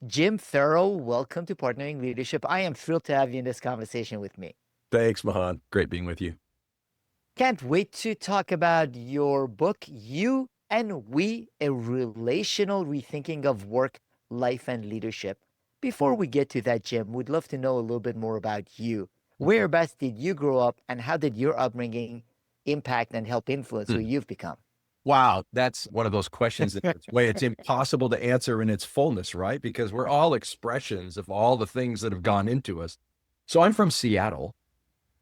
Jim Ferrell, welcome to Partnering Leadership. I am thrilled to have you in this conversation with me. Thanks, Mahan. Great being with you. Can't wait to talk about your book, You and We, A Relational Rethinking of Work, Life, and Leadership. Before we get to that, Jim, we'd love to know a little bit more about you. Whereabouts did you grow up, and how did your upbringing impact and help influence who Hmm. you've become? Wow, that's one of those questions that it's impossible to answer in its fullness, right? Because we're all expressions of all the things that have gone into us. So I'm from Seattle,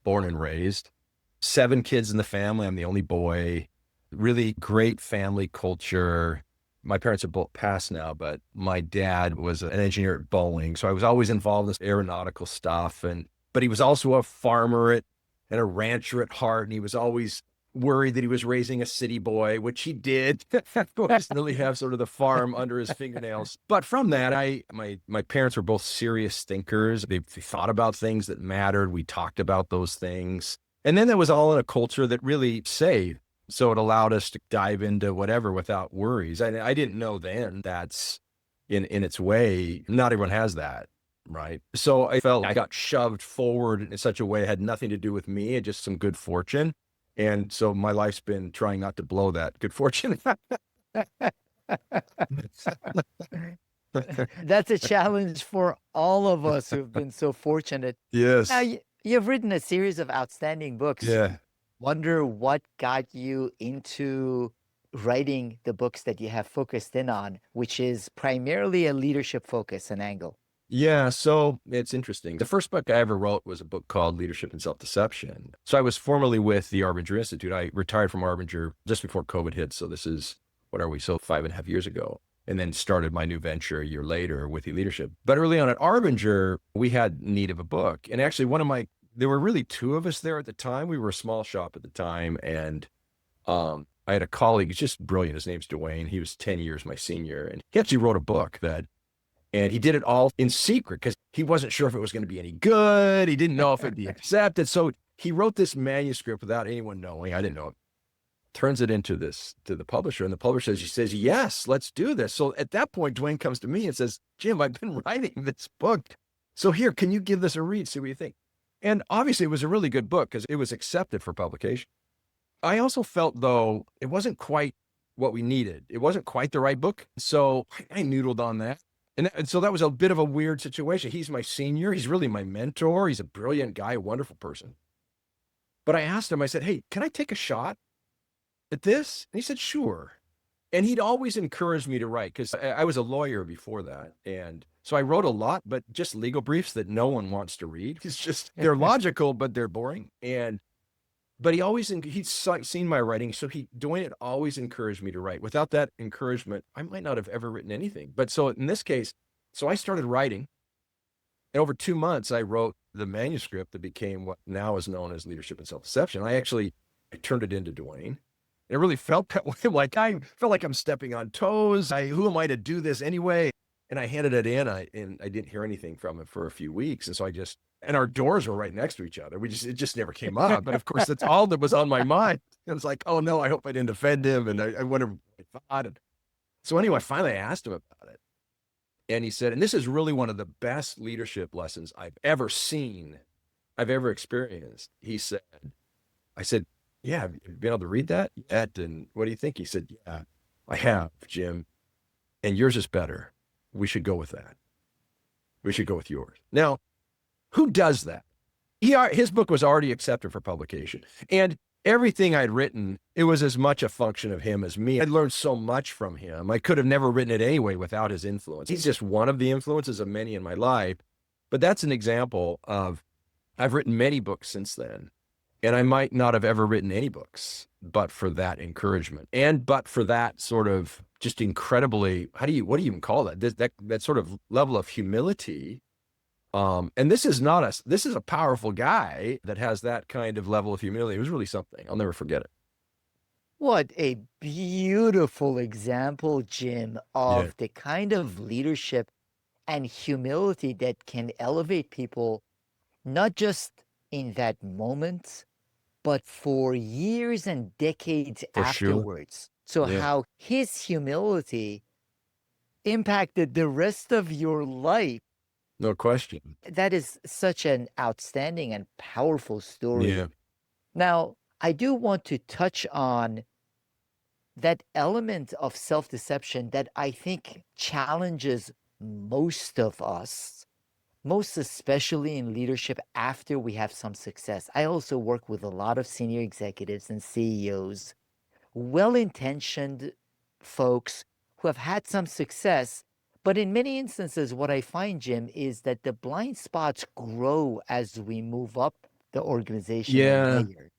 born and raised, 7 kids in the family. I'm the only boy. Really great family culture. My parents are both passed now, but my dad was an engineer at Boeing. So I was always involved in this aeronautical stuff. But he was also a farmer and a rancher at heart. And he was always worried that he was raising a city boy, which he did. Always really have sort of the farm under his fingernails. But from that, my parents were both serious thinkers. They thought about things that mattered. We talked about those things. And then that was all in a culture that really saved. So it allowed us to dive into whatever without worries. I didn't know then that's in its way. Not everyone has that, right? So I felt I got shoved forward in such a way it had nothing to do with me, and just some good fortune. And so my life's been trying not to blow that good fortune. That's a challenge for all of us who've been so fortunate. Now, Yes. you've written a series of outstanding books. Yeah. Wonder what got you into writing the books that you have focused in on, which is primarily a leadership focus and angle. Yeah, so it's interesting. The first book I ever wrote was a book called Leadership and Self-Deception. So I was formerly with the Arbinger Institute. I retired from Arbinger just before COVID hit. So this is, what are we? So 5.5 years ago. And then started my new venture a year later with e-leadership. But early on at Arbinger, we had need of a book. And actually there were really 2 of us there at the time. We were a small shop at the time. And I had a colleague, he's just brilliant. His name's Dwayne. He was 10 years my senior. And he actually wrote a book and he did it all in secret because he wasn't sure if it was going to be any good. He didn't know if it'd be accepted. So he wrote this manuscript without anyone knowing. I didn't know it. Turns it to the publisher, and the publisher says, yes, let's do this. So at that point, Dwayne comes to me and says, Jim, I've been writing this book. So here, can you give this a read? See what you think. And obviously it was a really good book because it was accepted for publication. I also felt, though, it wasn't quite what we needed. It wasn't quite the right book. So I noodled on that. And so that was a bit of a weird situation. He's my senior. He's really my mentor. He's a brilliant guy, a wonderful person. But I asked him, I said, hey, can I take a shot at this? And he said, sure. And he'd always encouraged me to write because I was a lawyer before that. And so I wrote a lot, but just legal briefs that no one wants to read. It's just, they're logical, but they're boring. But he'd seen my writing. So Dwayne had always encouraged me to write. Without that encouragement, I might not have ever written anything. But so in this case, so I started writing. And over 2 months, I wrote the manuscript that became what now is known as Leadership and Self-Deception. I turned it into Dwayne. It really felt that way. Like I felt like I'm stepping on toes. Who am I to do this anyway? And I handed it in, and I didn't hear anything from him for a few weeks. And so and our doors were right next to each other. It just never came up. But of course, that's all that was on my mind. And it's like, oh no, I hope I didn't offend him. And I wonder what I thought. And so anyway, finally I asked him about it. And he said, and this is really one of the best leadership lessons I've ever seen, I've ever experienced. I said, yeah, have you been able to read that yet? And what do you think? He said, yeah, I have, Jim. And yours is better. We should go with that. We should go with yours. Now, who does that? His book was already accepted for publication. And everything I'd written, it was as much a function of him as me. I'd learned so much from him. I could have never written it anyway without his influence. He's just one of the influences of many in my life. But that's an example of, I've written many books since then. And I might not have ever written any books, but for that encouragement but for that sort of just incredibly, what do you even call that? That sort of level of humility. And this is a powerful guy that has that kind of level of humility. It was really something. I'll never forget it. What a beautiful example, Jim, Yeah, of the kind of leadership and humility that can elevate people, not just in that moment, but for years and decades for sure. afterwards. So, Yeah. how his humility impacted the rest of your life. No question. That is such an outstanding and powerful story. Yeah. Now, I do want to touch on that element of self deception that I think challenges most of us, most especially in leadership after we have some success. I also work with a lot of senior executives and CEOs, well intentioned folks who have had some success. But in many instances, what I find, Jim, is that the blind spots grow as we move up the organizational Yeah. layer.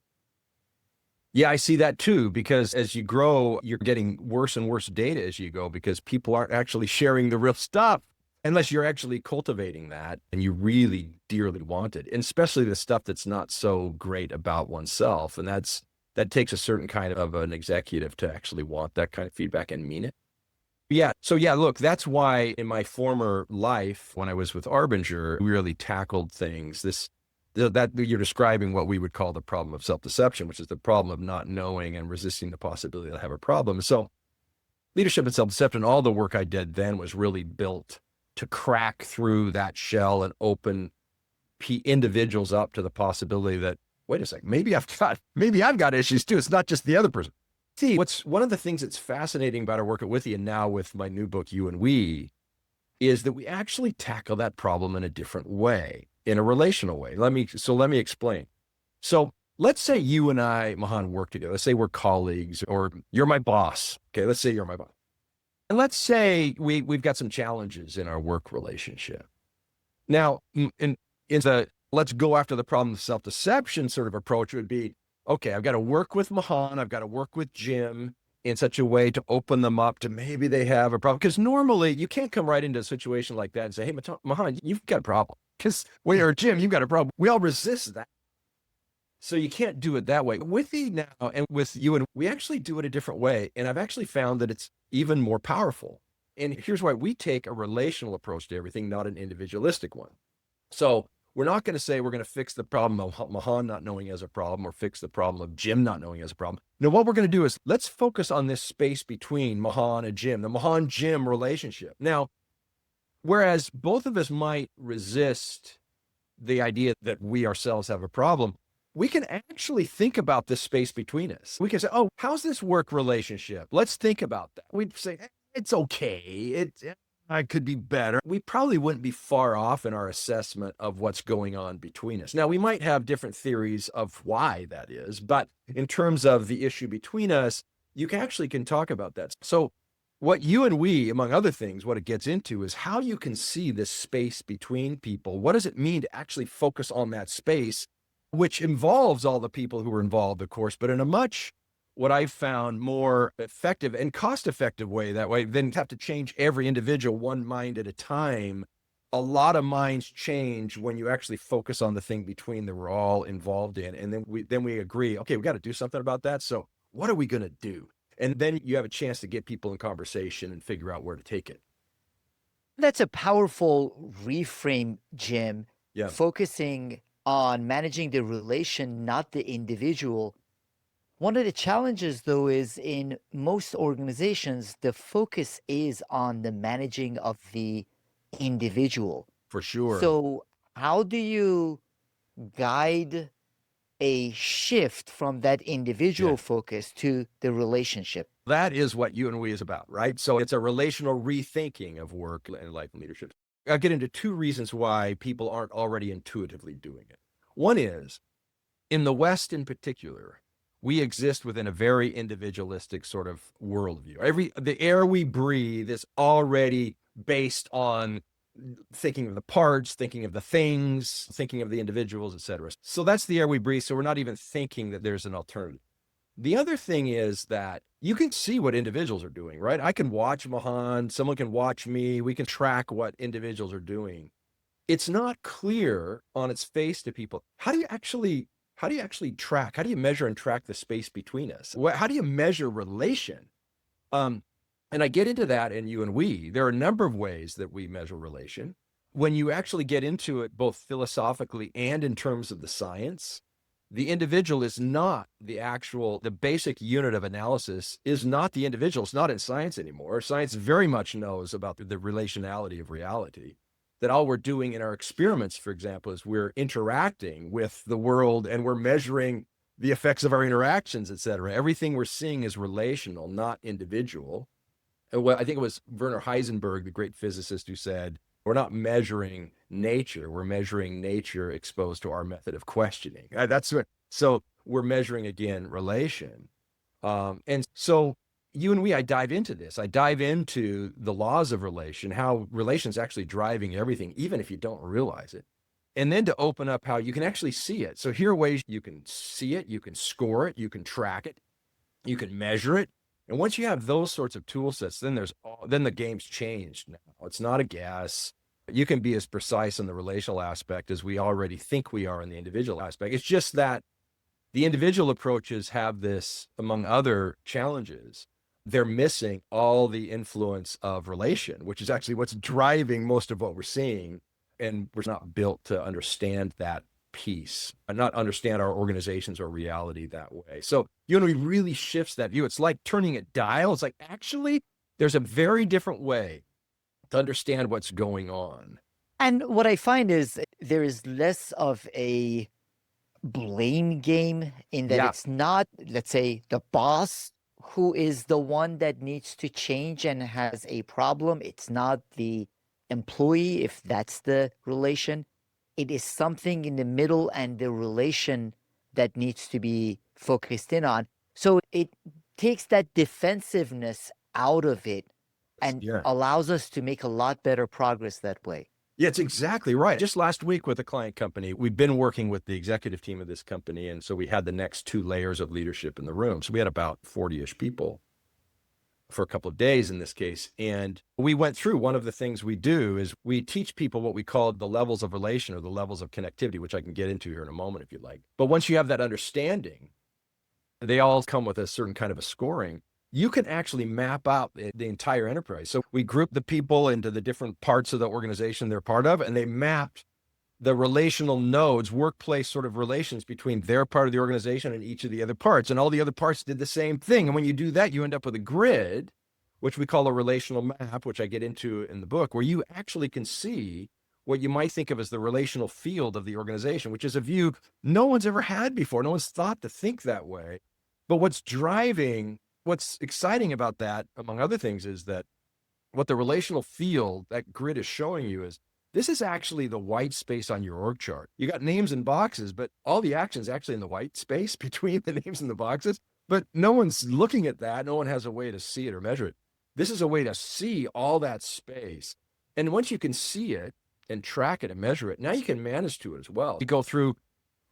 Yeah, I see that too, because as you grow, you're getting worse and worse data as you go because people aren't actually sharing the real stuff unless you're actually cultivating that and you really dearly want it, and especially the stuff that's not so great about oneself. And that takes a certain kind of an executive to actually want that kind of feedback and mean it. Yeah. So yeah, look, that's why in my former life, when I was with Arbinger, we really tackled things. That you're describing what we would call the problem of self-deception, which is the problem of not knowing and resisting the possibility to have a problem. So leadership and self-deception, all the work I did then was really built to crack through that shell and open individuals up to the possibility that, wait a second, maybe I've got issues too. It's not just the other person. See, what's one of the things that's fascinating about our work at Withie and now with my new book, You and We, is that we actually tackle that problem in a different way, in a relational way. Let me explain. So let's say you and I, Mahan, work together. Let's say we're colleagues or you're my boss. Okay, let's say you're my boss. And let's say we've got some challenges in our work relationship. Now, let's go after the problem of self-deception sort of approach would be, okay, I've got to work with Mahan, I've got to work with Jim in such a way to open them up to maybe they have a problem. Because normally you can't come right into a situation like that and say, hey, Mahan, you've got a problem. Because or Jim, you've got a problem. We all resist that. So you can't do it that way. With you now and with you, and we actually do it a different way. And I've actually found that it's even more powerful. And here's why: we take a relational approach to everything, not an individualistic one. So we're not going to say we're going to fix the problem of Mahan not knowing he has a problem or fix the problem of Jim not knowing he has a problem. No, what we're going to do is let's focus on this space between Mahan and Jim, the Mahan-Jim relationship. Now, whereas both of us might resist the idea that we ourselves have a problem, we can actually think about this space between us. We can say, oh, how's this work relationship? Let's think about that. We'd say, it's okay. I could be better. We probably wouldn't be far off in our assessment of what's going on between us. Now, we might have different theories of why that is, but in terms of the issue between us, you actually can talk about that. So what you and we, among other things, what it gets into is how you can see this space between people. What does it mean to actually focus on that space, which involves all the people who are involved, of course, but in a much, what I've found, more effective and cost-effective way that way than have to change every individual one mind at a time. A lot of minds change when you actually focus on the thing between that we're all involved in. And then we agree, okay, we got to do something about that. So what are we going to do? And then you have a chance to get people in conversation and figure out where to take it. That's a powerful reframe, Jim, Yeah, focusing on managing the relation, not the individual. One of the challenges, though, is in most organizations, the focus is on the managing of the individual. for sure. So, how do you guide a shift from that Yeah. individual focus to the relationship? That is what You and We is about, right? So it's a relational rethinking of work and life and leadership. I'll get into two reasons why people aren't already intuitively doing it. One is, in the West in particular, we exist within a very individualistic sort of worldview. The air we breathe is already based on thinking of the parts, thinking of the things, thinking of the individuals, et cetera. So that's the air we breathe. So we're not even thinking that there's an alternative. The other thing is that you can see what individuals are doing, right? I can watch Mahan, someone can watch me, we can track what individuals are doing. It's not clear on its face to people. How do you actually track? How do you measure and track the space between us? How do you measure relation? And I get into that in You and We. There are a number of ways that we measure relation. When you actually get into it, both philosophically and in terms of the science, the individual is not the basic unit of analysis is not the individual. It's not in science anymore. Science very much knows about the relationality of reality. That all we're doing in our experiments, for example, is we're interacting with the world and we're measuring the effects of our interactions, et cetera. Everything we're seeing is relational, not individual. And I think it was Werner Heisenberg, the great physicist, who said, we're not measuring nature. We're measuring nature exposed to our method of questioning. So we're measuring, again, relation. And so you and I dive into this. I dive into the laws of relation, how relation is actually driving everything, even if you don't realize it. And then to open up how you can actually see it. So here are ways you can see it, you can score it, you can track it, you can measure it. And once you have those sorts of tool sets, then the game's changed now. It's not a guess. You can be as precise in the relational aspect as we already think we are in the individual aspect. It's just that the individual approaches have this, among other challenges, they're missing all the influence of relation, which is actually what's driving most of what we're seeing. And we're not built to understand that piece and not understand our organizations or reality that way. So Unity really shifts that view. It's like turning a dial. It's like, actually, there's a very different way to understand what's going on. And what I find is there is less of a blame game in that Yeah, it's not, let's say, the boss who is the one that needs to change and has a problem. It's not the employee, if that's the relation. It is something in the middle and the relation that needs to be focused in on. So it takes that defensiveness out of it and yeah. allows us to make a lot better progress that way. Yeah, it's exactly right. Just last week with a client company, we've been working with the executive team of this company. And so we had the next 2 layers of leadership in the room. So we had about 40-ish people for a couple of days in this case. And we went through, one of the things we do is we teach people what we call the levels of relation or the levels of connectivity, which I can get into here in a moment if you'd like. But once you have that understanding, they all come with a certain kind of a scoring. You can actually map out the entire enterprise. So we group the people into the different parts of the organization they're part of, and they mapped the relational nodes, workplace sort of relations between their part of the organization and each of the other parts. And all the other parts did the same thing. And when you do that, you end up with a grid, which we call a relational map, which I get into in the book, where you actually can see what you might think of as the relational field of the organization, which is a view no one's ever had before. No one's thought to think that way. But what's exciting about that, among other things, is that what the relational field, that grid is showing you is this is actually the white space on your org chart. You got names and boxes, but all the action is actually in the white space between the names and the boxes. But no one's looking at that. No one has a way to see it or measure it. This is a way to see all that space. And once you can see it and track it and measure it, now you can manage to it as well. You go through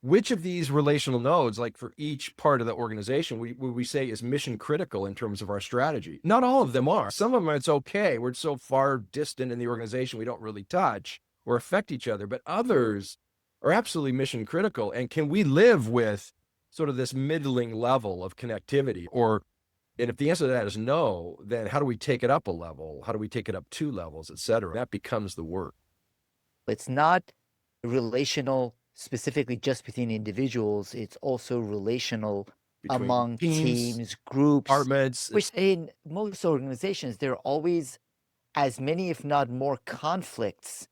which of these relational nodes, like for each part of the organization, we say is mission critical in terms of our strategy. Not all of them are. Some of them, it's okay. We're so far distant in the organization, we don't really touch or affect each other. But others are absolutely mission critical. And can we live with sort of this middling level of connectivity? And if the answer to that is no, then how do we take it up a level? How do we take it up 2 levels, et cetera? That becomes the work. It's not relational specifically just between individuals, it's also relational Between among teams, teams, groups, departments, which in most organizations, there are always as many, if not more, conflicts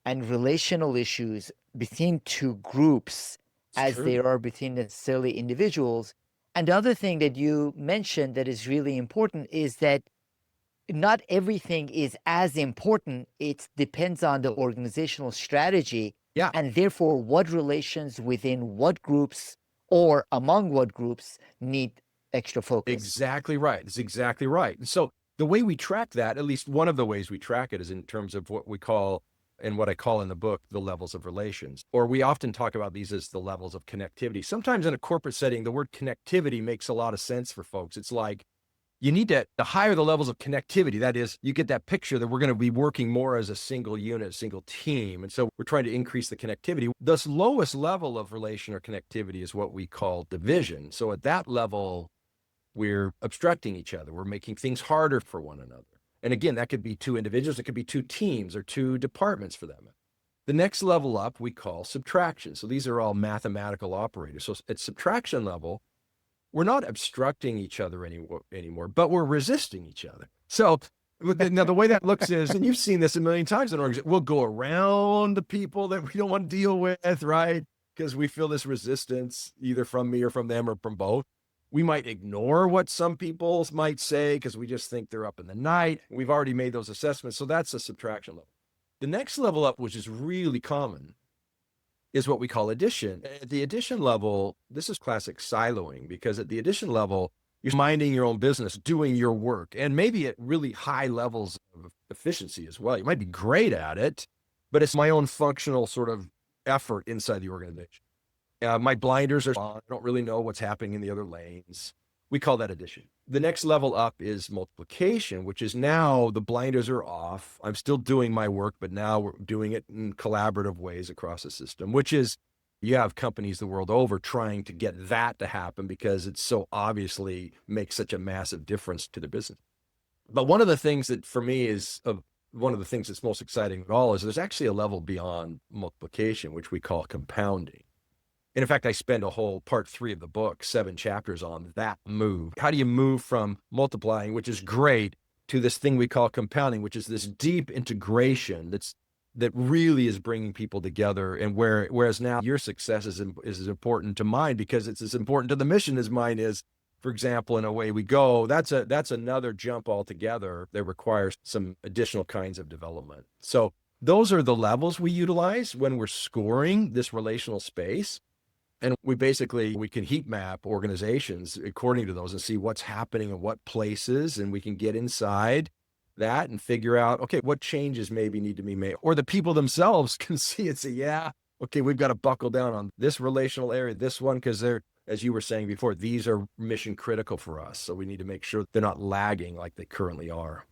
and relational issues between 2 groups it's as true. there are between necessarily individuals. And the other thing that you mentioned that is really important is that not everything is as important. It depends on the organizational strategy Yeah. and therefore what relations within what groups or among what groups need extra focus. Exactly right. It's exactly right. And so the way we track that, at least one of the ways we track it, is in terms of what we call, and what I call in the book, the levels of relations. Or we often talk about these as the levels of connectivity. Sometimes in a corporate setting, the word connectivity makes a lot of sense for folks. It's like, you need to, the higher the levels of connectivity, that is, you get that picture that we're going to be working more as a single unit, a single team. And so we're trying to increase the connectivity. The lowest level of relation or connectivity is what we call division. So at that level, we're obstructing each other. We're making things harder for one another. And again, that could be 2 individuals. It could be 2 teams or 2 departments for them. The next level up we call subtraction. So these are all mathematical operators. So at subtraction level, we're not obstructing each other anymore, but we're resisting each other. So now the way that looks is, and you've seen this a million times in organizations, we'll go around the people that we don't want to deal with, right? Because we feel this resistance either from me or from them or from both. We might ignore what some people might say because we just think they're up in the night. We've already made those assessments. So that's a subtraction level. The next level up, which is really common, is what we call addition. At the addition level, this is classic siloing, because at the addition level, you're minding your own business, doing your work, and maybe at really high levels of efficiency as well. You might be great at it, but it's my own functional sort of effort inside the organization. My blinders are on. I don't really know what's happening in the other lanes. We call that addition. The next level up is multiplication, which is now the blinders are off. I'm still doing my work, but now we're doing it in collaborative ways across the system, which is, you have companies the world over trying to get that to happen because it so obviously makes such a massive difference to the business. But one of the things that for me is one of the things that's most exciting of all is there's actually a level beyond multiplication, which we call compounding. And in fact, I spend a whole part 3 of the book, 7 chapters on that move. How do you move from multiplying, which is great, to this thing we call compounding, which is this deep integration that really is bringing people together. And whereas now your success is as important to mine because it's as important to the mission as mine is. For example, in Away We Go, that's another jump altogether that requires some additional kinds of development. So those are the levels we utilize when we're scoring this relational space. And we can heat map organizations according to those and see what's happening in what places. And we can get inside that and figure out, okay, what changes maybe need to be made. Or the people themselves can see and say, yeah, okay, we've got to buckle down on this relational area, this one, because they're, as you were saying before, these are mission critical for us. So we need to make sure they're not lagging like they currently are.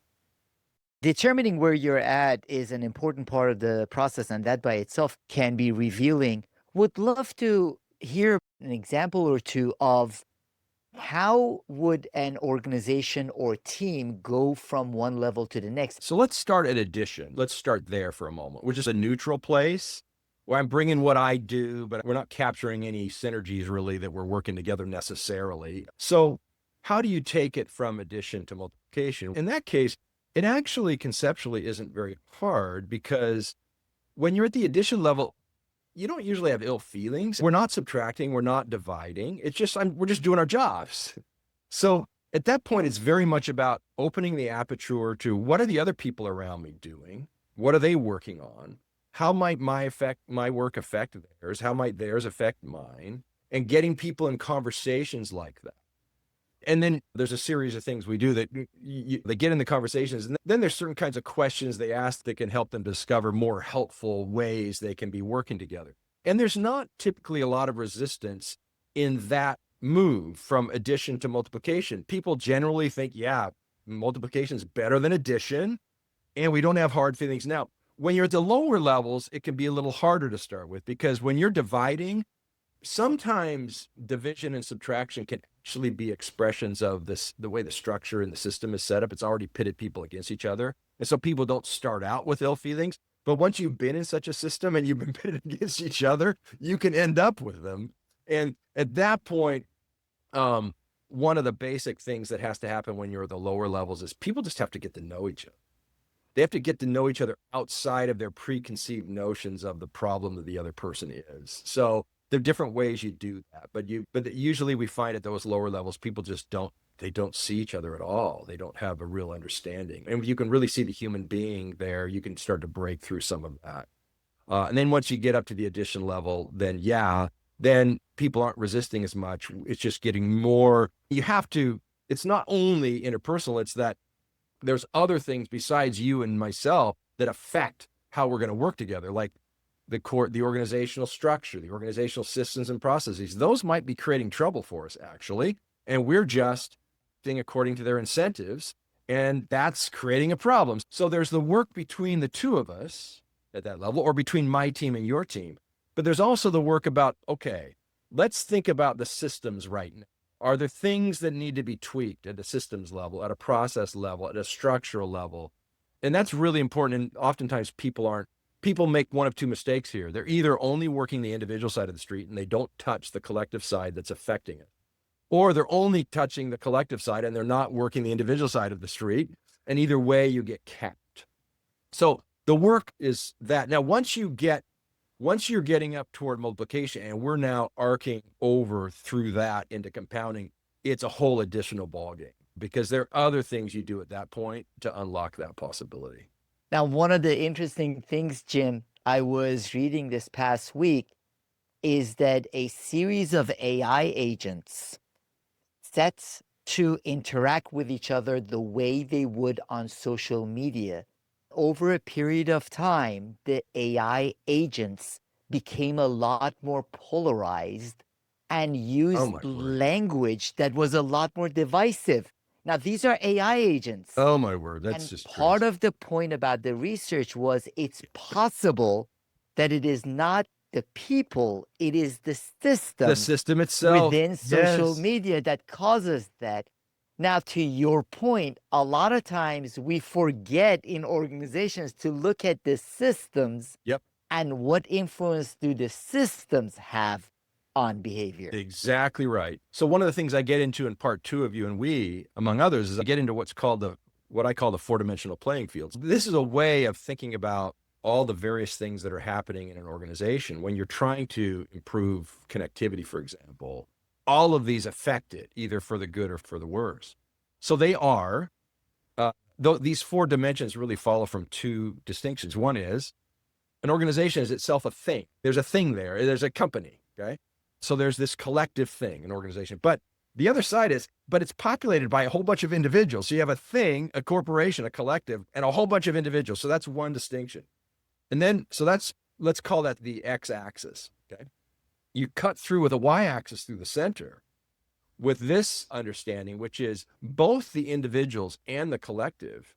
Determining where you're at is an important part of the process, and that by itself can be revealing. Would love to hear an example or two of how would an organization or team go from one level to the next? So let's start at addition. Let's start there for a moment, which is a neutral place where I'm bringing what I do, but we're not capturing any synergies really that we're working together necessarily. So how do you take it from addition to multiplication? In that case, it actually conceptually isn't very hard, because when you're at the addition level, you don't usually have ill feelings. We're not subtracting, we're not dividing. It's just, we're just doing our jobs. So at that point, it's very much about opening the aperture to what are the other people around me doing? What are they working on? How might my work affect theirs? How might theirs affect mine? And getting people in conversations like that. And then there's a series of things we do that they get in the conversations. And then there's certain kinds of questions they ask that can help them discover more helpful ways they can be working together. And there's not typically a lot of resistance in that move from addition to multiplication. People generally think, yeah, multiplication is better than addition, and we don't have hard feelings. Now, when you're at the lower levels, it can be a little harder to start with, because when you're dividing, sometimes division and subtraction can actually be expressions of the way the structure and the system is set up. It's already pitted people against each other. And so people don't start out with ill feelings, but once you've been in such a system and you've been pitted against each other, you can end up with them. And at that point, one of the basic things that has to happen when you're at the lower levels is people just have to get to know each other. They have to get to know each other outside of their preconceived notions of the problem that the other person is. So there are different ways you do that, but usually we find at those lower levels, people just don't see each other at all. They don't have a real understanding. And you can really see the human being there. You can start to break through some of that. And then once you get up to the addition level, then people aren't resisting as much. It's just getting more, it's not only interpersonal, it's that there's other things besides you and myself that affect how we're going to work together. Like the organizational structure, the organizational systems and processes, those might be creating trouble for us actually. And we're just acting according to their incentives, and that's creating a problem. So there's the work between the two of us at that level, or between my team and your team. But there's also the work about, okay, let's think about the systems right now. Are there things that need to be tweaked at a systems level, at a process level, at a structural level? And that's really important. And oftentimes people people make one of two mistakes here. They're either only working the individual side of the street and they don't touch the collective side that's affecting it, or they're only touching the collective side and they're not working the individual side of the street. And either way, you get capped. So the work is that. Now, once you're getting up toward multiplication and we're now arcing over through that into compounding, it's a whole additional ballgame because there are other things you do at that point to unlock that possibility. Now, one of the interesting things, Jim, I was reading this past week is that a series of AI agents set to interact with each other the way they would on social media. Over a period of time, the AI agents became a lot more polarized and used language that was a lot more divisive. Now, these are AI agents. Oh, my word. That's And just part crazy. of the point about the research was it's possible that it is not the people, it is the The system system itself. within social Yes. media that causes that. Now, to your point, a lot of times we forget in organizations to look at the systems Yep. and what influence do the systems have on behavior. Exactly right. So one of the things I get into in part 2 of You and We, among others, is I get into what I call the 4-dimensional playing fields. This is a way of thinking about all the various things that are happening in an organization when you're trying to improve connectivity, for example. All of these affect it, either for the good or for the worse. So they are, these 4 dimensions really follow from 2 distinctions. One is an organization is itself a thing. There's a thing there. There's a company, okay? So there's this collective thing, an organization. But the other side is, but it's populated by a whole bunch of individuals. So you have a thing, a corporation, a collective, and a whole bunch of individuals. So that's one distinction. And then, let's call that the x-axis, okay? You cut through with a y-axis through the center with this understanding, which is both the individuals and the collective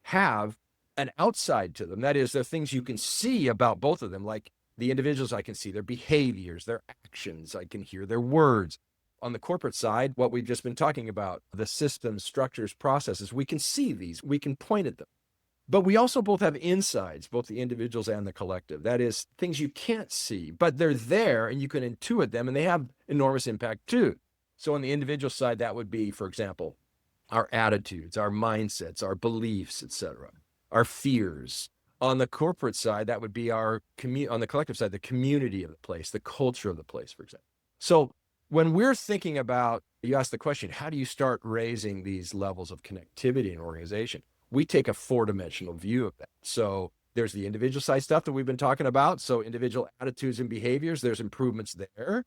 have an outside to them. That is, there are things you can see about both of them, like the individuals, I can see their behaviors, their actions, I can hear their words. On the corporate side, what we've just been talking about, the systems, structures, processes, we can see these, we can point at them. But we also both have insides, both the individuals and the collective. That is, things you can't see, but they're there and you can intuit them and they have enormous impact too. So on the individual side, that would be, for example, our attitudes, our mindsets, our beliefs, etc., our fears. On the corporate side, that would be on the collective side, the community of the place, the culture of the place, for example. So when we're thinking about, you ask the question, how do you start raising these levels of connectivity in an organization? We take a 4-dimensional view of that. So there's the individual side stuff that we've been talking about. So individual attitudes and behaviors, there's improvements there.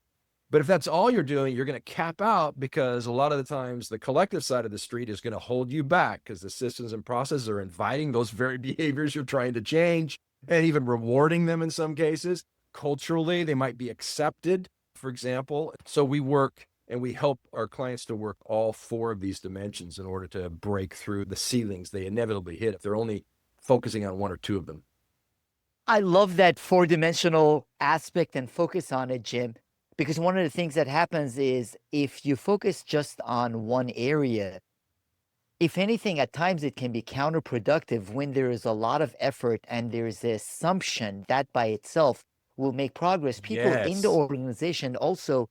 But if that's all you're doing, you're going to cap out because a lot of the times the collective side of the street is going to hold you back because the systems and processes are inviting those very behaviors you're trying to change and even rewarding them in some cases. Culturally, they might be accepted, for example. So we work and we help our clients to work all 4 of these dimensions in order to break through the ceilings they inevitably hit if they're only focusing on 1 or 2 of them. I love that 4-dimensional aspect and focus on it, Jim, because one of the things that happens is if you focus just on one area, if anything, at times it can be counterproductive when there is a lot of effort and there's the assumption that by itself will make progress. People in the Yes. organization also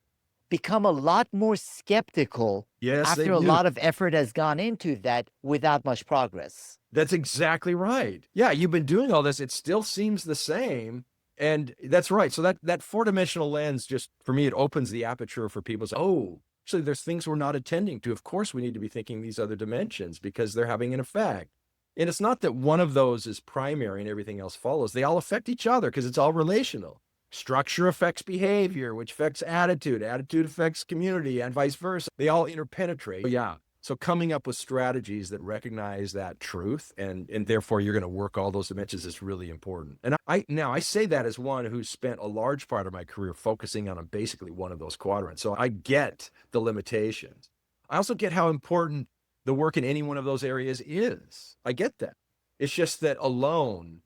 become a lot more skeptical Yes, they after a do. lot of effort has gone into that without much progress. That's exactly right. Yeah, you've been doing all this. It still seems the same. And that's right. So that 4-dimensional lens, just for me, it opens the aperture for people to say, oh, actually, there's things we're not attending to. Of course, we need to be thinking these other dimensions because they're having an effect. And it's not that one of those is primary and everything else follows. They all affect each other because it's all relational. Structure affects behavior, which affects attitude. Attitude affects community and vice versa. They all interpenetrate. Yeah. So coming up with strategies that recognize that truth and therefore you're going to work all those dimensions is really important. And I say that as one who's spent a large part of my career focusing on basically one of those quadrants. So I get the limitations. I also get how important the work in any one of those areas is. I get that. It's just that alone,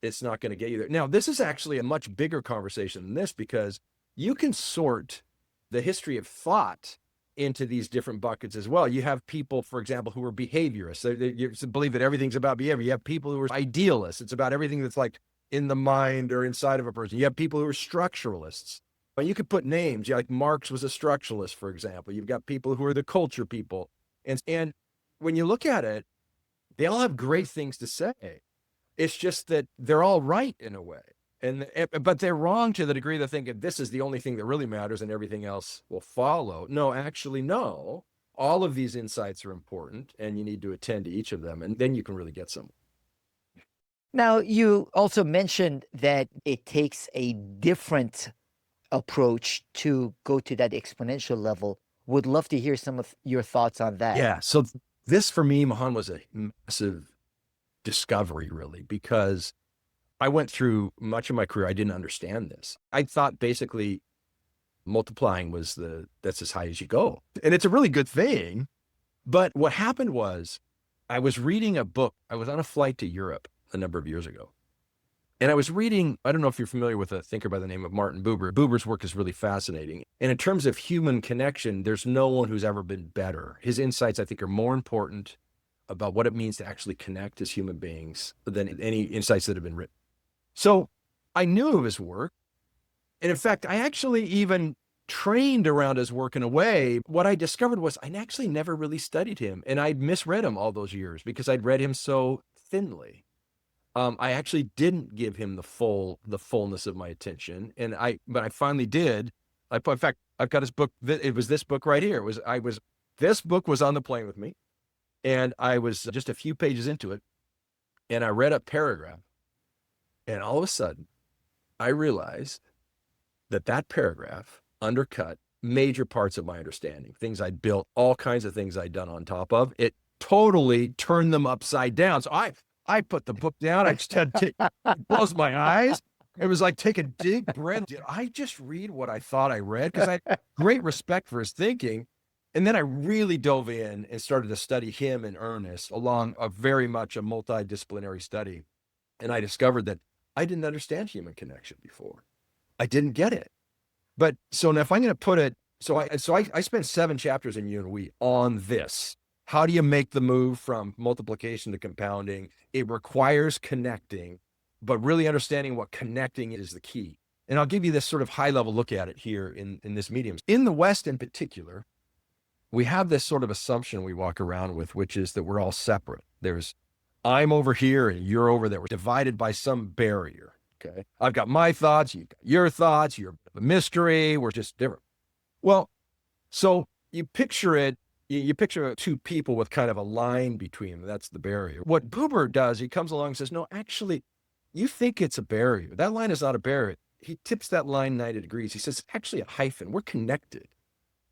it's not going to get you there. Now, this is actually a much bigger conversation than this because you can sort the history of thought into these different buckets as well. You have people, for example, who are behaviorists. You believe that everything's about behavior. You have people who are idealists. It's about everything that's like in the mind or inside of a person. You have people who are structuralists. But you could put names. Yeah, like Marx was a structuralist, for example. You've got people who are the culture people. And when you look at it, they all have great things to say. It's just that they're all right in a way. But they're wrong to the degree that think that this is the only thing that really matters and everything else will follow. No, actually, no. All of these insights are important and you need to attend to each of them. And then you can really get somewhere. Now, you also mentioned that it takes a different approach to go to that exponential level. Would love to hear some of your thoughts on that. Yeah. So this for me, Mahan, was a massive discovery, really, because I went through much of my career. I didn't understand this. I thought basically multiplying was that's as high as you go. And it's a really good thing. But what happened was I was reading a book. I was on a flight to Europe a number of years ago. And I was reading, I don't know if you're familiar with a thinker by the name of Martin Buber. Buber's work is really fascinating. And in terms of human connection, there's no one who's ever been better. His insights, I think, are more important about what it means to actually connect as human beings than any insights that have been written. So I knew of his work. And in fact, I actually even trained around his work in a way. What I discovered was I actually never really studied him. And I'd misread him all those years because I'd read him so thinly. I actually didn't give him the fullness of my attention. But I finally did. In fact, I've got his book. It was this book right here. This book was on the plane with me. And I was just a few pages into it. And I read a paragraph. And all of a sudden, I realized that paragraph undercut major parts of my understanding, things I'd built, all kinds of things I'd done on top of. It totally turned them upside down. So I put the book down. I just had to close my eyes. It was like take a deep breath. Did I just read what I thought I read? Because I had great respect for his thinking. And then I really dove in and started to study him in earnest along very much a multidisciplinary study. And I discovered that I didn't understand human connection before. I didn't get it. But so now if I'm going to put it, I spent 7 chapters in You and We on this. How do you make the move from multiplication to compounding? It requires connecting, but really understanding what connecting is the key. And I'll give you this sort of high level look at it here in this medium. In the West in particular, we have this sort of assumption we walk around with, which is that we're all separate. I'm over here and you're over there. We're divided by some barrier. Okay. I've got my thoughts. You've got your thoughts. You're a mystery. We're just different. Well, so you picture it. You picture 2 people with kind of a line between them. That's the barrier. What Buber does, he comes along and says, no, actually, you think it's a barrier. That line is not a barrier. He tips that line 90 degrees. He says, it's actually a hyphen. We're connected.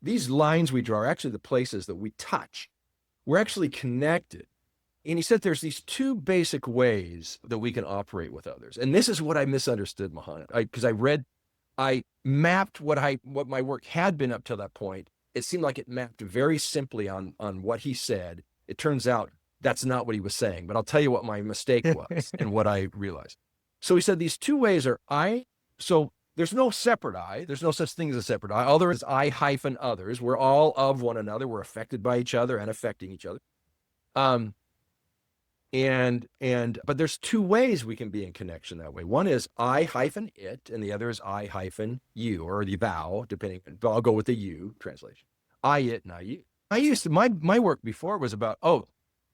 These lines we draw are actually the places that we touch. We're actually connected. And he said there's these 2 basic ways that we can operate with others. And this is what I misunderstood, Mahan. Because I mapped what my work had been up till that point. It seemed like it mapped very simply on what he said. It turns out that's not what he was saying, but I'll tell you what my mistake was and what I realized. So he said these 2 ways are so there's no separate I. There's no such thing as a separate I. All there is I hyphen others. We're all of one another. We're affected by each other and affecting each other. But there's 2 ways we can be in connection that way. One is I hyphen it, and the other is I hyphen you, or the thou, depending. But I'll go with the you translation. I it, and I you. I used to my work before was about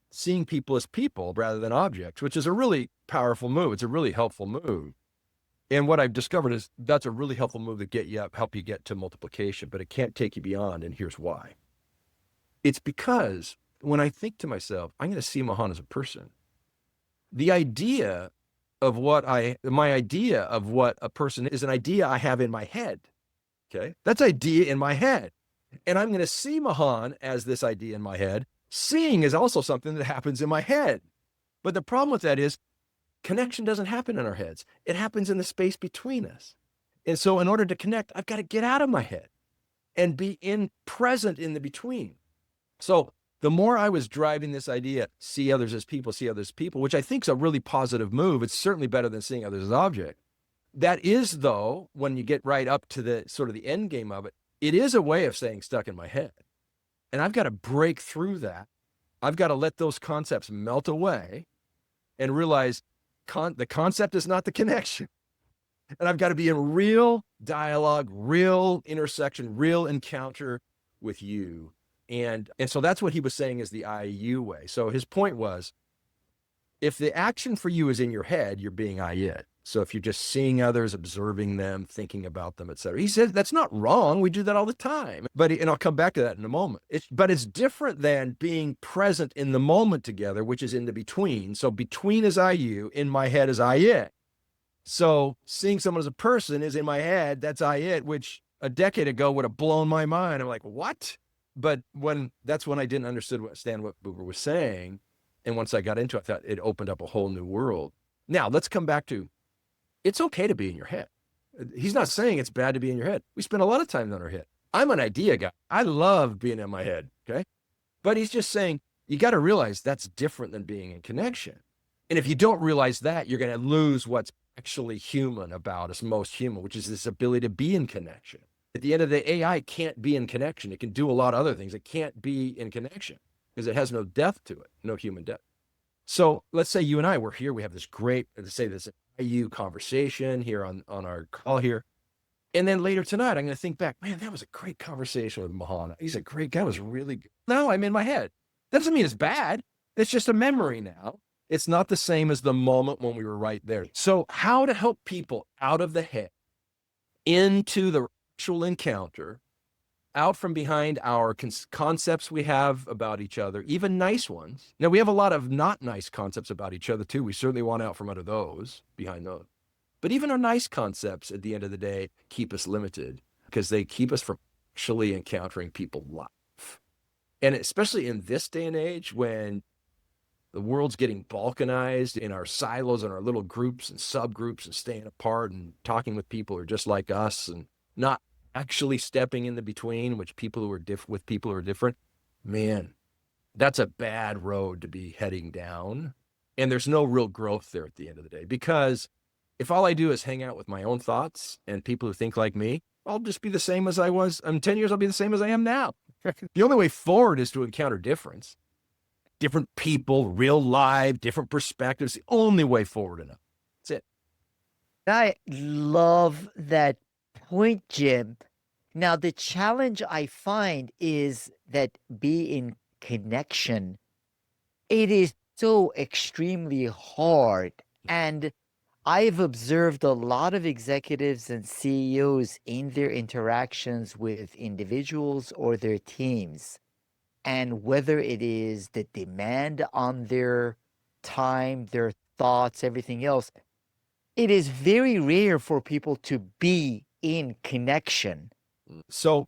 seeing people as people rather than objects, which is a really powerful move. It's a really helpful move. And what I've discovered is that's a really helpful move to help you get to multiplication, but it can't take you beyond. And here's why. It's because when I think to myself, I'm going to see Mahan as a person, my idea of what a person is an idea I have in my head. Okay. That's idea in my head. And I'm going to see Mahan as this idea in my head. Seeing is also something that happens in my head. But the problem with that is connection doesn't happen in our heads. It happens in the space between us. And so in order to connect, I've got to get out of my head and be present in the between. So the more I was driving this idea, see others as people, which I think is a really positive move. It's certainly better than seeing others as object. That is, though, when you get right up to the sort of the end game of it, it is a way of staying stuck in my head. And I've got to break through that. I've got to let those concepts melt away and realize the concept is not the connection. And I've got to be in real dialogue, real intersection, real encounter with you. And so that's what he was saying is the I-you way. So his point was, if the action for you is in your head, you're being I-it. So if you're just seeing others, observing them, thinking about them, et cetera. He said, that's not wrong. We do that all the time. And I'll come back to that in a moment. But it's different than being present in the moment together, which is in the between. So between is I-you, in my head is I-it. So seeing someone as a person is in my head, that's I-it, which a decade ago would have blown my mind. I'm like, what? But that's when I didn't understand what Buber was saying. And once I got into it, I thought it opened up a whole new world. Now let's come back to, it's okay to be in your head. He's not saying it's bad to be in your head. We spend a lot of time on our head. I'm an idea guy. I love being in my head. Okay. But he's just saying, you got to realize that's different than being in connection. And if you don't realize that, you're going to lose what's actually human about us, most human, which is this ability to be in connection. At the end of the day, AI can't be in connection. It can do a lot of other things. It can't be in connection because it has no depth to it, no human depth. So let's say you and I were here. We have this great, let's say this IU conversation here on our call here. And then later tonight, I'm going to think back, man, that was a great conversation with Mahan. He's a great guy. It was really good. Now I'm in my head. That doesn't mean it's bad. It's just a memory now. It's not the same as the moment when we were right there. So how to help people out of the head into the actual encounter, out from behind our concepts we have about each other, even nice ones. Now, we have a lot of not nice concepts about each other, too. We certainly want out from under those, behind those. But even our nice concepts, at the end of the day, keep us limited because they keep us from actually encountering people live. And especially in this day and age when the world's getting balkanized in our silos and our little groups and subgroups and staying apart and talking with people who are just like us and not actually stepping in the between, with people who are different, man, that's a bad road to be heading down. And there's no real growth there at the end of the day, because if all I do is hang out with my own thoughts and people who think like me, I'll just be the same as I was. In 10 years, I'll be the same as I am now. The only way forward is to encounter different people, real life, different perspectives. The only way forward enough. That's it. I love that point, Jim. Now, the challenge I find is that be in connection, it is so extremely hard. And I've observed a lot of executives and CEOs in their interactions with individuals or their teams. And whether it is the demand on their time, their thoughts, everything else, it is very rare for people to be in connection. So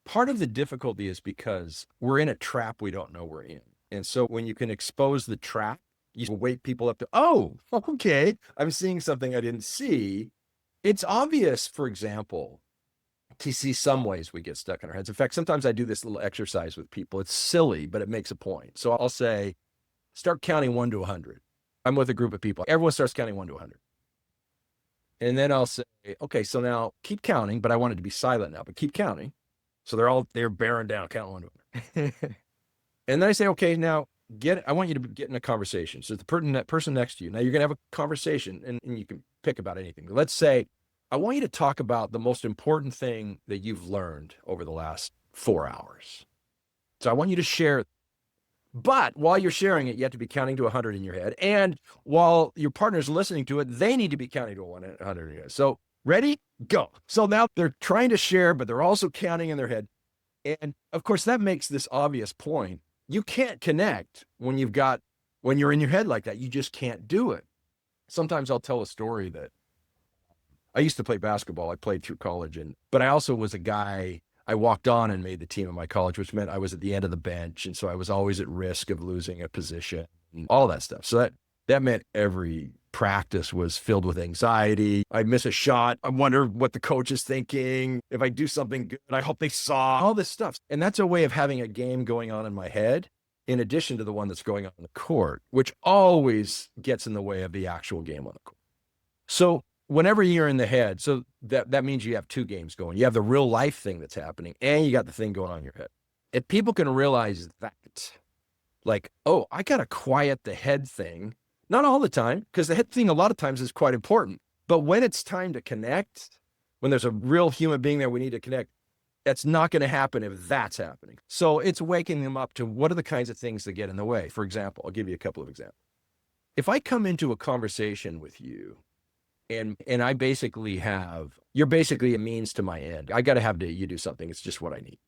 part of the difficulty is because we're in a trap we don't know we're in. And so when you can expose the trap, you wake people up to, oh, okay, I'm seeing something I didn't see. It's obvious, for example, to see some ways we get stuck in our heads. In fact, sometimes I do this little exercise with people. It's silly, but it makes a point. So I'll say, start counting 1 to 100. I'm with a group of people. Everyone starts counting 1 to 100. And then I'll say, okay, so now keep counting, but I want it to be silent now, but keep counting. So they're bearing down, counting 1 to 100. And then I say, okay, now I want you to get in a conversation. So the person next to you, now you're going to have a conversation and you can pick about anything. Let's say, I want you to talk about the most important thing that you've learned over the last 4 hours. So I want you to share. But while you're sharing it, you have to be counting to 100 in your head. And while your partner's listening to it, they need to be counting to 100 in your head. So ready? Go. So now they're trying to share, but they're also counting in their head. And of course, that makes this obvious point. You can't connect when you're in your head like that. You just can't do it. Sometimes I'll tell a story that I used to play basketball. I played through college, but I also was a guy. I walked on and made the team at my college, which meant I was at the end of the bench. And so I was always at risk of losing a position and all that stuff. So that meant every practice was filled with anxiety. I'd miss a shot. I wonder what the coach is thinking. If I do something good, I hope they saw all this stuff. And that's a way of having a game going on in my head, in addition to the one that's going on in the court, which always gets in the way of the actual game on the court. So whenever you're in the head, so that means you have 2 games going. You have the real life thing that's happening, and you got the thing going on in your head. If people can realize that, like, oh, I got to quiet the head thing, Not all the time, because the head thing a lot of times is quite important. But when it's time to connect, when there's a real human being there we need to connect, that's not going to happen if that's happening. So it's waking them up to what are the kinds of things that get in the way. For example, I'll give you a couple of examples. If I come into a conversation with you and I basically you're basically a means to my end. I got to have you do something. It's just what I need.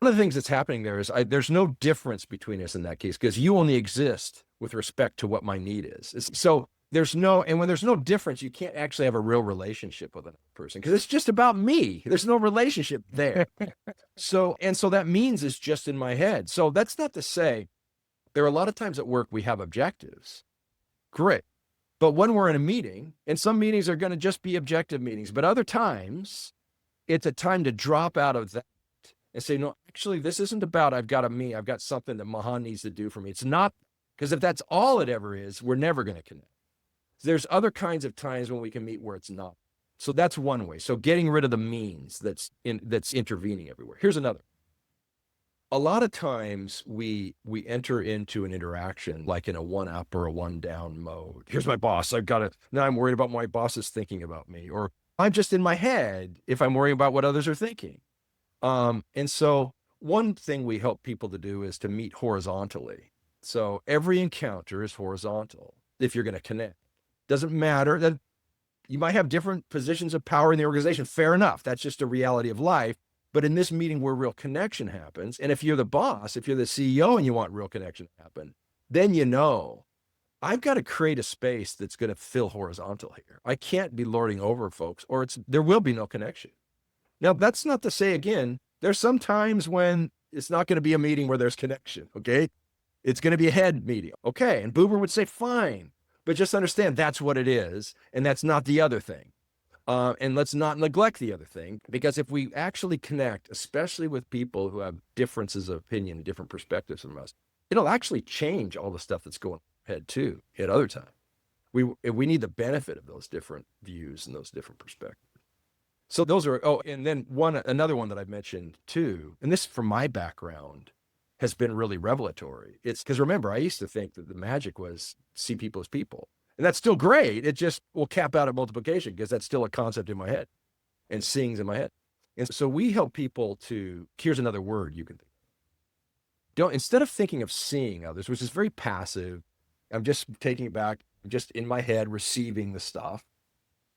One of the things that's happening there is there's no difference between us in that case, because you only exist with respect to what my need is. So and when there's no difference, you can't actually have a real relationship with a person because it's just about me. There's no relationship there. So that means it's just in my head. So that's not to say there are a lot of times at work we have objectives. Great. But when we're in a meeting, and some meetings are going to just be objective meetings, but other times it's a time to drop out of that and say, no, actually, this isn't about I've got I've got something that Mahan needs to do for me. It's not, because if that's all it ever is, we're never going to connect. There's other kinds of times when we can meet where it's not. So that's one way. So getting rid of the means that's intervening everywhere. Here's another. A lot of times we enter into an interaction like in a one up or a one down mode. Here's my boss. Now I'm worried about what my boss is thinking about me, or I'm just in my head if I'm worrying about what others are thinking. And so one thing we help people to do is to meet horizontally. So every encounter is horizontal if you're going to connect. Doesn't matter that you might have different positions of power in the organization. Fair enough. That's just a reality of life. But in this meeting where real connection happens, and if you're the boss, if you're the CEO and you want real connection to happen, then I've got to create a space that's going to feel horizontal here. I can't be lording over folks, or there will be no connection. Now, that's not to say, again, there's some times when it's not going to be a meeting where there's connection, okay? It's going to be a head meeting, okay? And Buber would say, fine, but just understand that's what it is, and that's not the other thing. And let's not neglect the other thing, because if we actually connect, especially with people who have differences of opinion, different perspectives from us, it'll actually change all the stuff that's going ahead too at other times. We need the benefit of those different views and those different perspectives. So those are, and then another one that I've mentioned too, and this from my background has been really revelatory. It's because remember, I used to think that the magic was see people as people. And that's still great. It just will cap out at multiplication because that's still a concept in my head and seeing's in my head. And so we help people here's another word you can think. Instead of thinking of seeing others, which is very passive, I'm just taking it back, I'm just in my head receiving the stuff.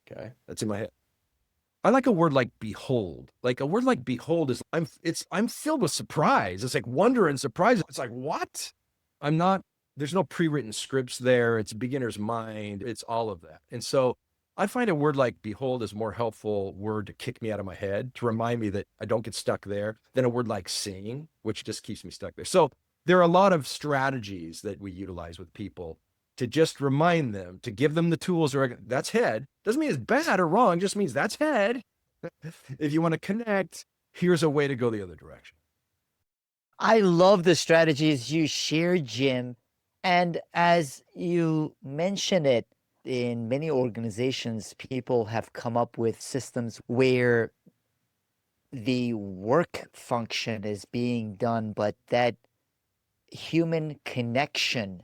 Okay. That's in my head. I like a word like behold. Like a word like behold is I'm filled with surprise. It's like wonder and surprise. It's like, what? There's no pre-written scripts there. It's beginner's mind. It's all of that. And so I find a word like behold is a more helpful word to kick me out of my head, to remind me that I don't get stuck there, than a word like seeing, which just keeps me stuck there. So there are a lot of strategies that we utilize with people to just remind them, to give them the tools. That's head. Doesn't mean it's bad or wrong. Just means that's head. If you want to connect, here's a way to go the other direction. I love the strategies you share, Jim. And as you mentioned it, in many organizations, people have come up with systems where the work function is being done, but that human connection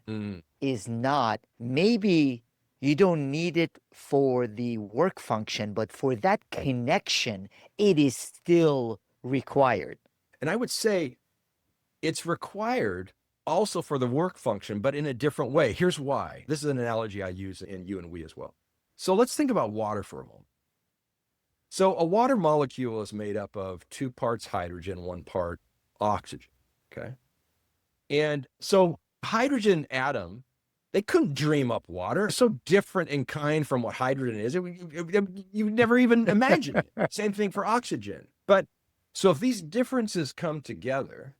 is not. Maybe you don't need it for the work function, but for that connection, it is still required. And I would say it's required also for the work function, but in a different way. Here's why. This is an analogy I use in you and we as well. So let's think about water for a moment. So a water molecule is made up of 2 parts hydrogen, 1 part oxygen, okay? And so hydrogen atom, they couldn't dream up water. It's so different in kind from what hydrogen is. You never even imagine it. Same thing for oxygen. But so if these differences come together,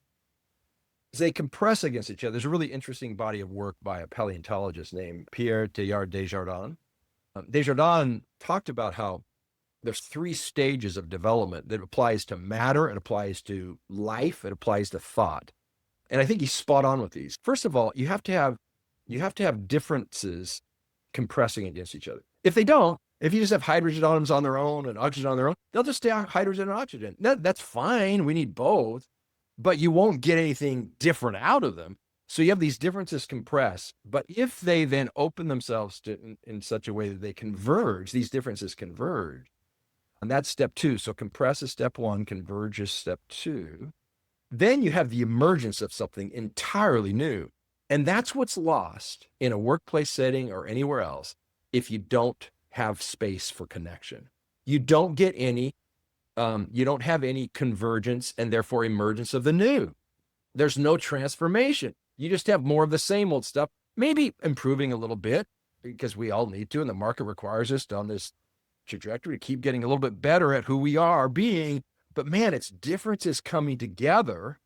they compress against each other. There's a really interesting body of work by a paleontologist named Pierre Teilhard Desjardins. Desjardins talked about how there's 3 stages of development that applies to matter, it applies to life, it applies to thought. And I think he's spot on with these. First of all, you have to have differences compressing against each other. If they don't, if you just have hydrogen atoms on their own and oxygen on their own, they'll just stay hydrogen and oxygen. That's fine. We need both. But you won't get anything different out of them. So you have these differences compressed, but if they then open themselves to in such a way that they converge, these differences converge. And that's step two. So compress is step one, converge is step two. Then you have the emergence of something entirely new. And that's what's lost in a workplace setting or anywhere else if you don't have space for connection. You don't get any, you don't have any convergence and therefore emergence of the new. There's no transformation. You just have more of the same old stuff, maybe improving a little bit because we all need to, and the market requires us on this trajectory to keep getting a little bit better at who we are being. But man, it's differences coming together,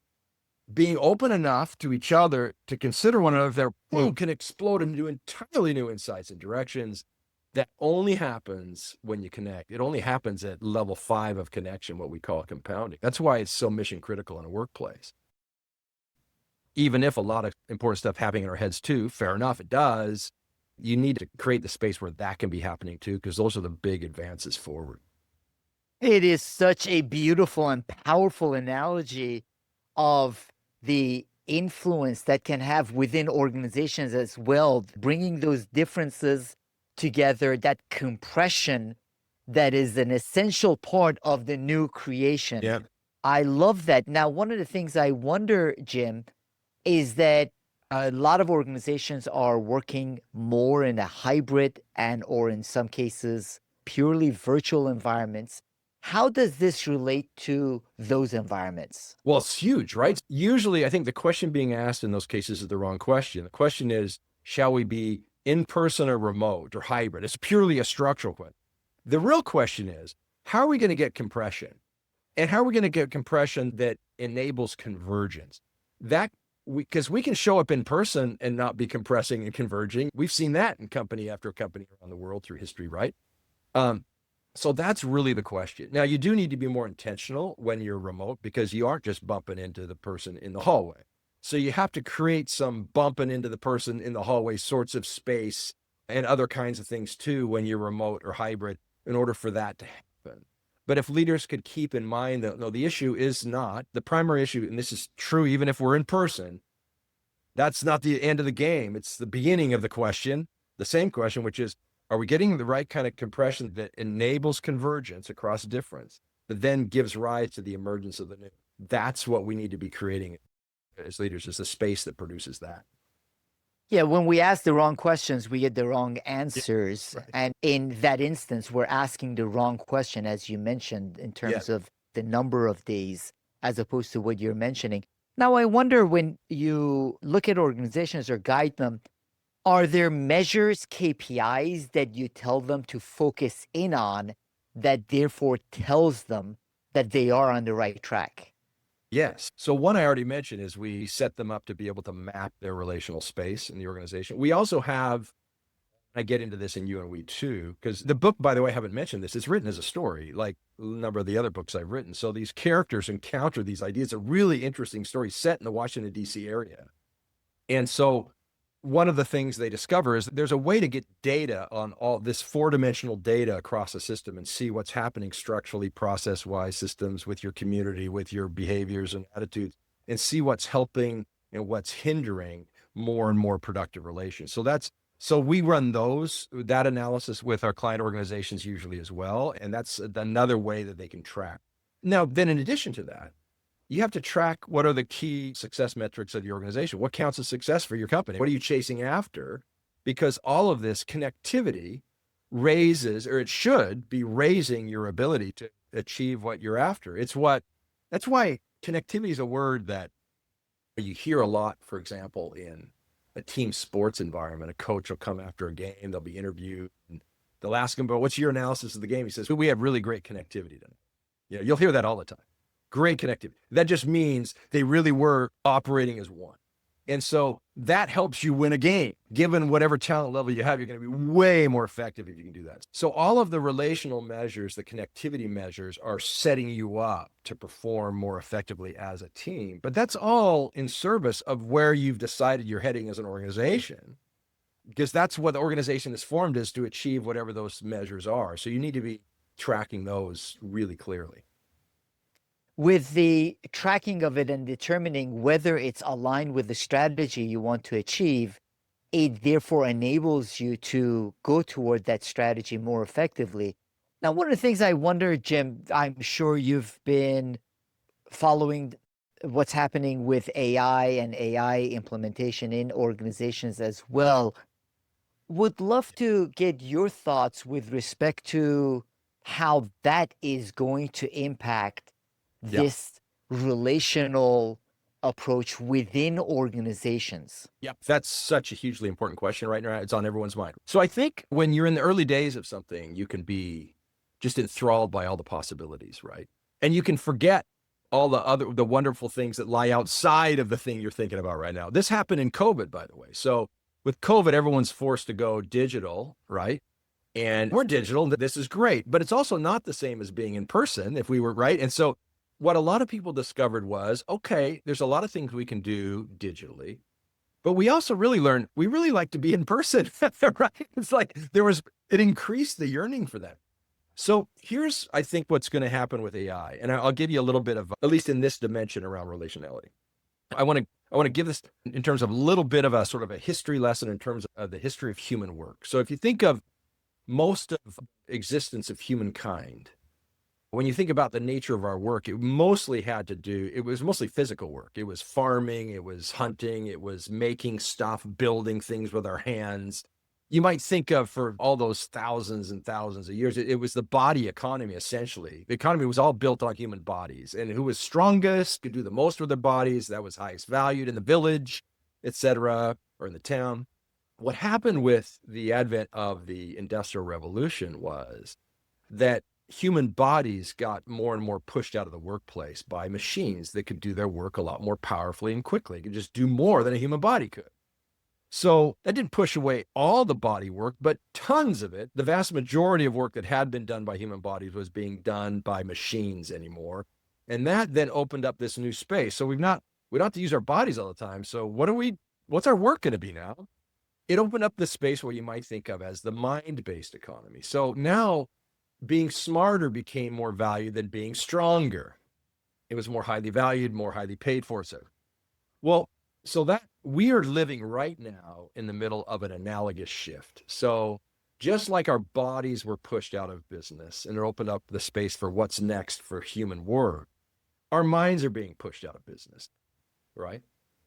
being open enough to each other to consider one another, that can explode into entirely new insights and directions. That only happens when you connect. It only happens at level 5 of connection, what we call compounding. That's why it's so mission critical in a workplace. Even if a lot of important stuff happening in our heads too, fair enough, it does. You need to create the space where that can be happening too, because those are the big advances forward. It is such a beautiful and powerful analogy of the influence that can have within organizations as well, bringing those differences together, that compression that is an essential part of the new creation. Yeah. I love that. Now, one of the things I wonder, Jim, is that a lot of organizations are working more in a hybrid and or in some cases purely virtual environments. How does this relate to those environments? Well, it's huge, right? Usually, I think the question being asked in those cases is the wrong question. The question is, shall we be in person or remote or hybrid? It's purely a structural question. The real question is, how are we going to get compression? And how are we going to get compression that enables convergence? Because we can show up in person and not be compressing and converging. We've seen that in company after company around the world through history, right? So that's really the question. Now, you do need to be more intentional when you're remote because you aren't just bumping into the person in the hallway. So you have to create some bumping into the person in the hallway sorts of space and other kinds of things too when you're remote or hybrid in order for that to happen. But if leaders could keep in mind that, no, the issue is not the primary issue, and this is true even if we're in person, that's not the end of the game. It's the beginning of the question, the same question, which is, are we getting the right kind of compression that enables convergence across difference, that then gives rise to the emergence of the new? That's what we need to be creating as leaders, is the space that produces that. Yeah, when we ask the wrong questions, we get the wrong answers. Right. And in that instance, we're asking the wrong question, as you mentioned, in terms of the number of days, as opposed to what you're mentioning. Now, I wonder when you look at organizations or guide them, are there measures, KPIs that you tell them to focus in on that therefore tells them that they are on the right track? Yes. So one I already mentioned is we set them up to be able to map their relational space in the organization. We also have, I get into this in You and We too, because the book, by the way, I haven't mentioned this. It's written as a story, like a number of the other books I've written. So these characters encounter these ideas. It's a really interesting story set in the Washington, D.C. area. And so one of the things they discover is that there's a way to get data on all this 4-dimensional data across a system and see what's happening structurally, process-wise, systems with your community, with your behaviors and attitudes, and see what's helping and what's hindering more and more productive relations. So we run that analysis with our client organizations usually as well. And that's another way that they can track. Now, then in addition to that, you have to track what are the key success metrics of your organization. What counts as success for your company? What are you chasing after? Because all of this connectivity raises, or it should be raising your ability to achieve what you're after. That's why connectivity is a word that you hear a lot, for example, in a team sports environment. A coach will come after a game, they'll be interviewed, and they'll ask him, but what's your analysis of the game? He says, well, we have really great connectivity tonight. Yeah, you'll hear that all the time. Great connectivity. That just means they really were operating as one. And so that helps you win a game. Given whatever talent level you have, you're going to be way more effective if you can do that. So all of the relational measures, the connectivity measures, are setting you up to perform more effectively as a team. But that's all in service of where you've decided you're heading as an organization, because that's what the organization is formed, is to achieve whatever those measures are. So you need to be tracking those really clearly. with the tracking of it and determining whether it's aligned with the strategy you want to achieve, it therefore enables you to go toward that strategy more effectively. Now, one of the things I wonder, Jim, I'm sure you've been following what's happening with AI and AI implementation in organizations as well. Would love to get your thoughts with respect to how that is going to impact Yeah. this relational approach within organizations. Yep. That's such a hugely important question right now. It's on everyone's mind. So I think when you're in the early days of something, you can be just enthralled by all the possibilities, right? And you can forget all the wonderful things that lie outside of the thing you're thinking about right now. This happened in COVID, by the way. So with COVID, everyone's forced to go digital, right? And we're digital. This is great, but it's also not the same as being in person if we were right. And so what a lot of people discovered was, okay, there's a lot of things we can do digitally, but we also really learned we really like to be in person, right? It's like it increased the yearning for that. So here's, I think, what's going to happen with AI. And I'll give you a little bit of, at least in this dimension around relationality. I want to give this in terms of a little bit of a sort of a history lesson in terms of the history of human work. So if you think of most of existence of humankind, when you think about the nature of our work, it was mostly physical work. It was farming, it was hunting, it was making stuff, building things with our hands. You might think of for all those thousands and thousands of years, it was the body economy, essentially. The economy was all built on human bodies, and who was strongest could do the most with their bodies. That was highest valued in the village, etc., or in the town. What happened with the advent of the Industrial Revolution was that human bodies got more and more pushed out of the workplace by machines that could do their work a lot more powerfully and quickly. It could just do more than a human body could. So that didn't push away all the body work, but tons of it. The vast majority of work that had been done by human bodies was being done by machines anymore. And that then opened up this new space. So we don't have to use our bodies all the time. So what's our work going to be now? It opened up the space where you might think of as the mind-based economy. So now being smarter became more valued than being stronger. It was more highly valued, more highly paid for. So that we are living right now in the middle of an analogous shift. So just like our bodies were pushed out of business and it opened up the space for what's next for human work, our minds are being pushed out of business, right?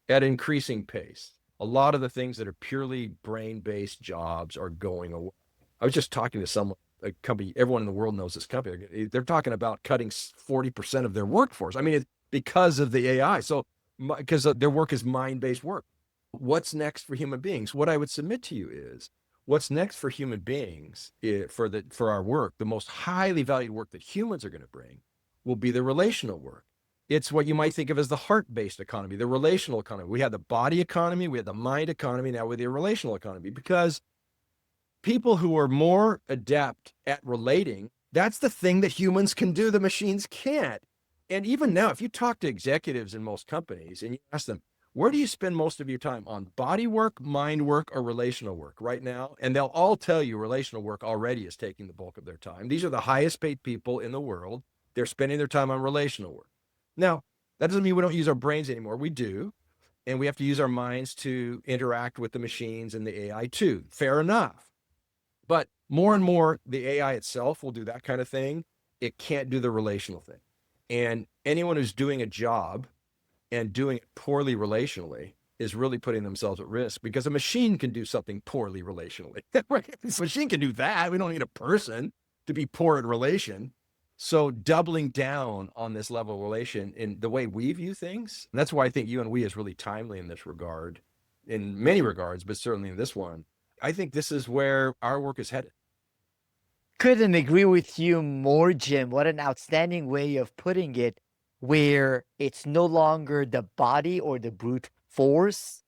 At increasing pace. A lot of the things that are purely brain-based jobs are going away. I was just talking to someone, a company, everyone in the world knows this company. They're talking about cutting 40% of their workforce. I mean, it's because of the AI. So, because their work is mind-based work. What's next for human beings? What I would submit to you is, what's next for human beings for our work, the most highly valued work that humans are going to bring will be the relational work. It's what you might think of as the heart-based economy, the relational economy. We had the body economy, we had the mind economy, now we have the relational economy, because people who are more adept at relating, that's the thing that humans can do, the machines can't. And even now, if you talk to executives in most companies and you ask them, where do you spend most of your time, on body work, mind work, or relational work right now? And they'll all tell you relational work already is taking the bulk of their time. These are the highest paid people in the world. They're spending their time on relational work. Now, that doesn't mean we don't use our brains anymore. We do. And we have to use our minds to interact with the machines and the AI too. Fair enough. But more and more, the AI itself will do that kind of thing. It can't do the relational thing. And anyone who's doing a job and doing it poorly relationally is really putting themselves at risk, because a machine can do something poorly relationally. This machine can do that. We don't need a person to be poor at relation. So doubling down on this level of relation in the way we view things, that's why I think you and we is really timely in this regard, in many regards, but certainly in this one. I think this is where our work is headed. Couldn't agree with you more, Jim. What an outstanding way of putting it, where it's no longer the body or the brute force.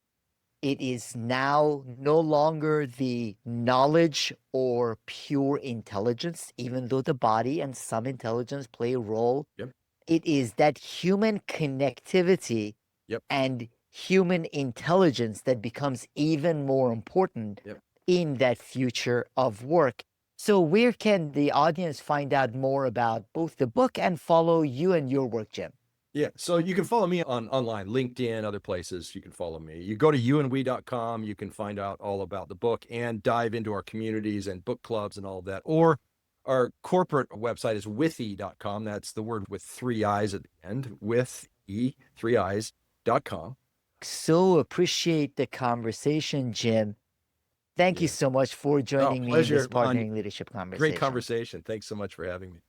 It is now no longer the knowledge or pure intelligence, even though the body and some intelligence play a role. Yep. It is that human connectivity Yep. and human intelligence that becomes even more important Yep. in that future of work. So, where can the audience find out more about both the book and follow you and your work, Jim? Yeah. So you can follow me on online, LinkedIn, other places. You can follow me. You go to youandwe.com. You can find out all about the book and dive into our communities and book clubs and all of that. Or our corporate website is withy.com. That's the word with three I's at the end, with E, three I's.com. So appreciate the conversation, Jim. Thank you Yeah. so much for Oh, joining me in this pleasure, Mahan. partnering leadership Great conversation. conversation. Thanks so much for having me.